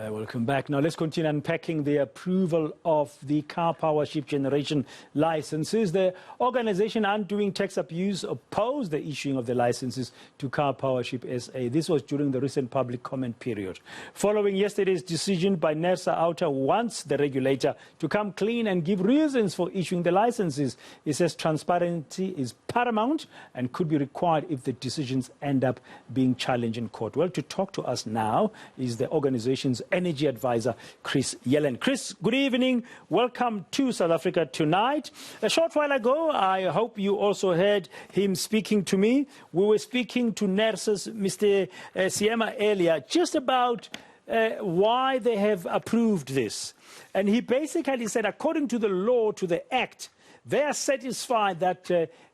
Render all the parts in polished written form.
Welcome back. Now let's continue unpacking the approval of the Karpowership generation licenses. The organization Undoing Tax Abuse opposed the issuing of the licenses to Karpowership SA. This was during the recent public comment period. Following yesterday's decision by NERSA, Outa wants the regulator to come clean and give reasons for issuing the licenses. It says transparency is paramount and could be required if the decisions end up being challenged in court. Well, to talk to us now is the organization's energy advisor, Chris Yellen. Chris, good evening. Welcome to South Africa tonight. A short while ago, I hope you also heard him speaking to me. We were speaking to NERSA's Mr. Siema earlier just about why they have approved this. And he basically said, according to the law, to the Act, they are satisfied that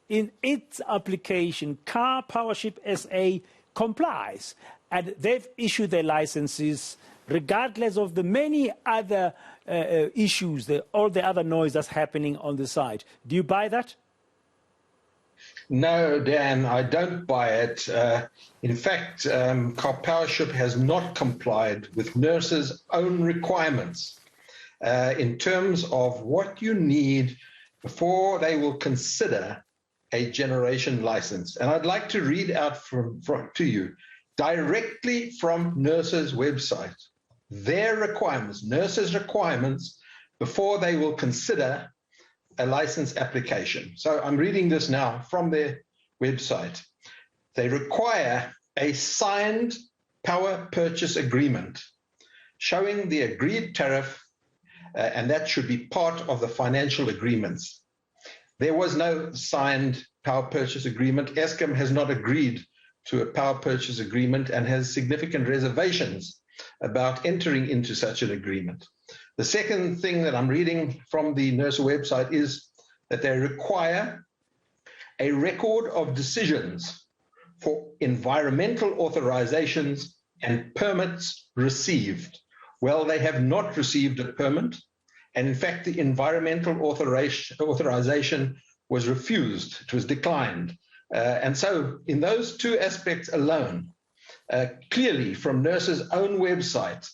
in its application, Karpowership SA complies. And they've issued their licenses regardless of the many other issues, all the other noise that's happening on the side. Do you buy that? No, Dan, I don't buy it. In fact, Karpowership has not complied with NERSA's own requirements in terms of what you need before they will consider a generation license. And I'd like to read out to you directly from NERSA's website their requirements, NERSA's requirements, before they will consider a license application. So I'm reading this now from their website. They require a signed power purchase agreement showing the agreed tariff, and that should be part of the financial agreements. There was no signed power purchase agreement. Eskom has not agreed to a power purchase agreement and has significant reservations about entering into such an agreement. The second thing that I'm reading from the NERSA website is that they require a record of decisions for environmental authorizations and permits received. Well, they have not received a permit, and in fact, the environmental authorization was refused. It was declined. And so in those two aspects alone, clearly from NERSA's own website,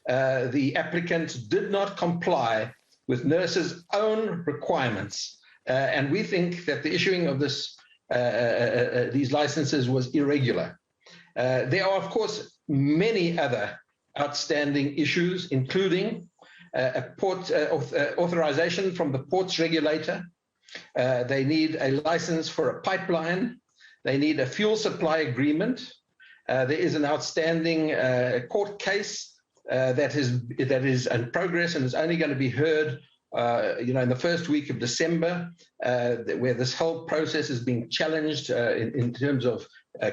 the applicant did not comply with NERSA's own requirements. And we think that the issuing of these licenses was irregular. There are, of course, many other outstanding issues, including a port authorization from the ports regulator. They need a license for a pipeline. They need a fuel supply agreement. There is an outstanding court case that is in progress and is only going to be heard, in the first week of December, where this whole process is being challenged in terms of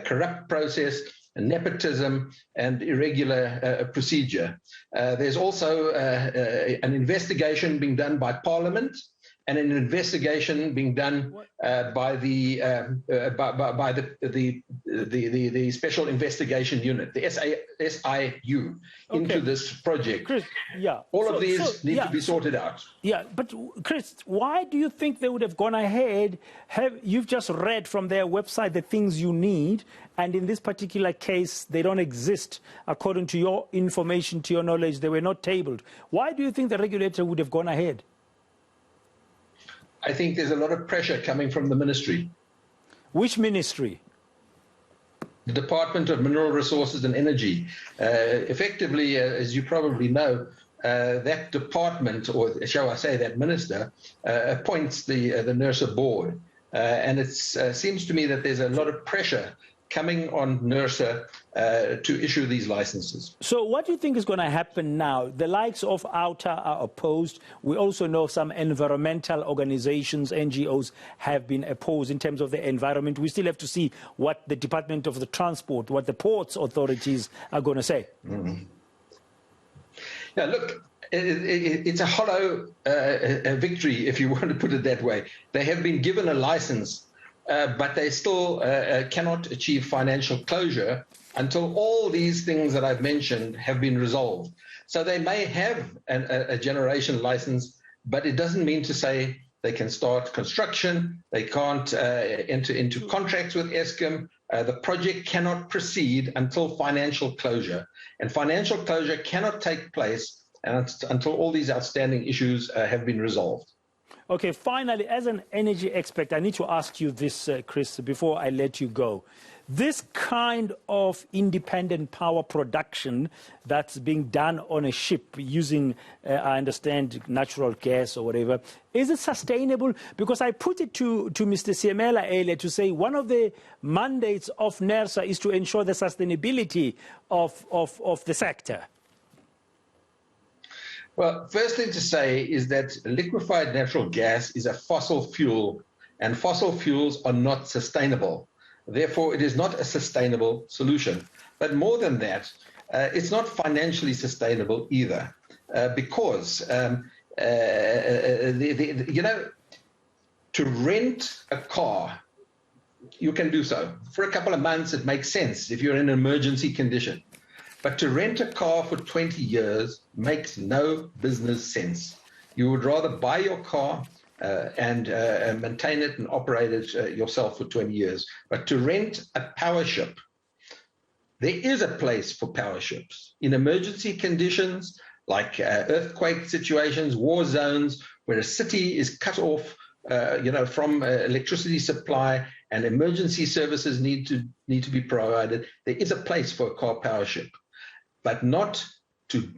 corrupt process, nepotism, and irregular procedure. There's also an investigation being done by Parliament, and an investigation being done by the Special Investigation Unit, the SIU, into this project. Chris, yeah. All of these need to be sorted out. Yeah, but Chris, why do you think they would have gone ahead? You've just read from their website the things you need, and in this particular case, they don't exist. According to your information, to your knowledge, they were not tabled. Why do you think the regulator would have gone ahead? I think there's a lot of pressure coming from the ministry. Which ministry? The Department of Mineral Resources and Energy. Effectively, as you probably know, that department, or shall I say that minister, appoints the NERSA board. And it seems to me that there's a lot of pressure coming on NERSA to issue these licenses. So what do you think is going to happen now? The likes of Outa are opposed. We also know some environmental organizations, NGOs, have been opposed in terms of the environment. We still have to see what the Department of the Transport, what the ports authorities are going to say. Mm-hmm. Yeah, look, it's a hollow victory, if you want to put it that way. They have been given a license, but they still cannot achieve financial closure until all these things that I've mentioned have been resolved. So they may have a generation license, but it doesn't mean to say they can start construction, they can't enter into contracts with Eskom, the project cannot proceed until financial closure. And financial closure cannot take place until all these outstanding issues have been resolved. Okay, finally, as an energy expert, I need to ask you this, Chris, before I let you go. This kind of independent power production that's being done on a ship using, I understand, natural gas or whatever, is it sustainable? Because I put it to Mr. Siemela earlier to say one of the mandates of NERSA is to ensure the sustainability of the sector. Well, first thing to say is that liquefied natural gas is a fossil fuel, and fossil fuels are not sustainable. Therefore, it is not a sustainable solution. But more than that, it's not financially sustainable either, because to rent a car, you can do so. For a couple of months, it makes sense if you're in an emergency condition. But to rent a car for 20 years makes no business sense. You would rather buy your car and maintain it and operate it yourself for 20 years. But to rent a power ship, there is a place for power ships. In emergency conditions, like earthquake situations, war zones, where a city is cut off from electricity supply and emergency services need to be provided, there is a place for a car power ship. But not to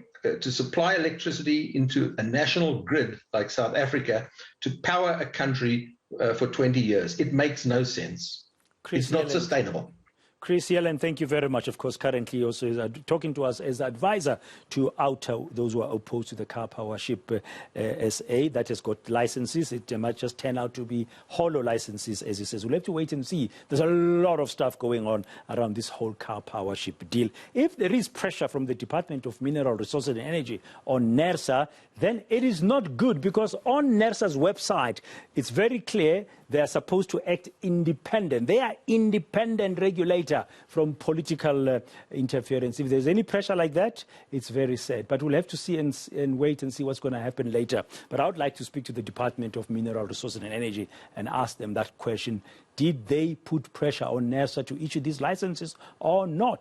supply electricity into a national grid like South Africa to power a country for 20 years. It makes no sense. It's not sustainable. Chris Yellen, thank you very much. Of course, currently also is talking to us as advisor to Outa, those who are opposed to the Karpowership SA that has got licenses. It might just turn out to be hollow licenses, as he says. We'll have to wait and see. There's a lot of stuff going on around this whole Karpowership deal. If there is pressure from the Department of Mineral Resources and Energy on NERSA, then it is not good, because on NERSA's website, it's very clear they are supposed to act independent. They are independent regulator from political interference. If there's any pressure like that, it's very sad. But we'll have to see and wait and see what's going to happen later. But I would like to speak to the Department of Mineral Resources and Energy and ask them that question. Did they put pressure on NERSA to issue these licenses or not?